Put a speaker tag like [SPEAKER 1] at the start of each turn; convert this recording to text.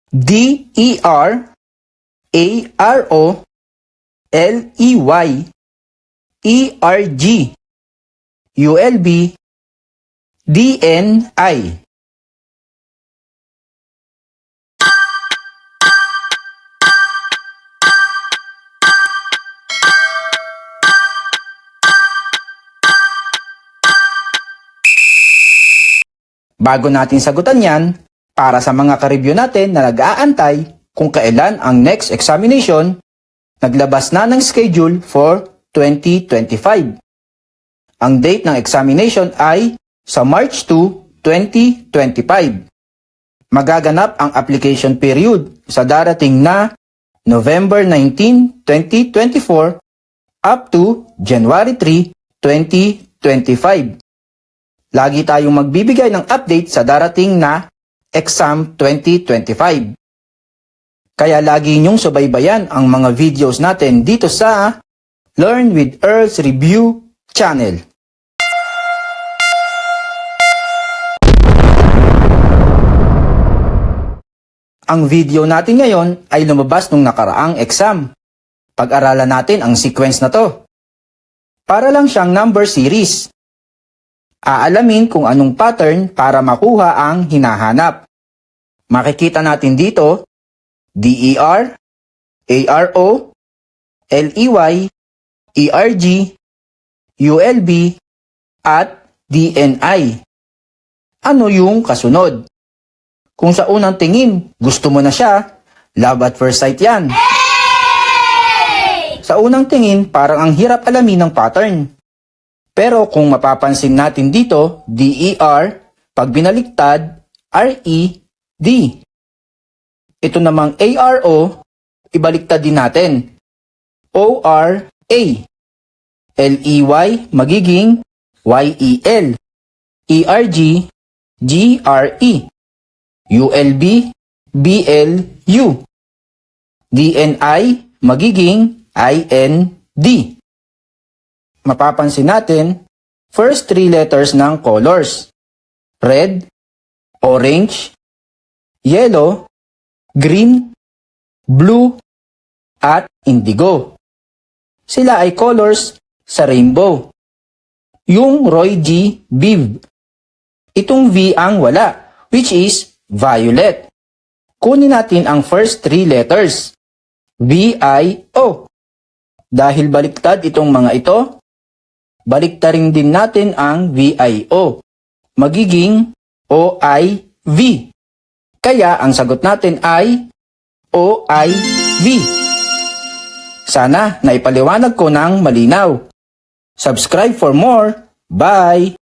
[SPEAKER 1] DEROLEYERG, ULB, DNI. Bago natin sagutan yan, para sa mga ka-review natin na nag-aantay kung kailan ang next examination, naglabas na ng schedule for 2025. Ang date ng examination ay sa March 2, 2025. Magaganap ang application period sa darating na November 19, 2024 up to January 3, 2025. Lagi tayong magbibigay ng update sa darating na exam 2025. Kaya lagi niyong subaybayan ang mga videos natin dito sa Learn with Earl's Review channel. Ang video natin ngayon ay lumabas nung nakaraang exam. Pag-aralan natin ang sequence na to. Para lang siyang number series. Aalamin kung anong pattern para makuha ang hinahanap. Makikita natin dito, DER, ARO, LEY, ERG, ULB, at DNI. Ano yung kasunod? Kung sa unang tingin, gusto mo na siya, love at first sight yan. Hey! Sa unang tingin, parang ang hirap alamin ng pattern. Pero kung mapapansin natin dito, DER, pag binaliktad, RED. Ito namang ARO, ibaliktad din natin. ORA. LEY, magiging YEL. ERG, GRE. ULB, BLU. DNI, magiging IND. Mapapansin natin, first three letters ng colors. Red, orange, yellow, green, blue, at indigo. Sila ay colors sa rainbow. Yung Roy G. Biv. Itong V ang wala, which is violet. Kunin natin ang first three letters. VIO. Dahil baliktad itong mga ito, baliktarin din natin ang VIO. Magiging OIV. Kaya ang sagot natin ay OIV. Sana naipaliwanag ko ng malinaw. Subscribe for more. Bye!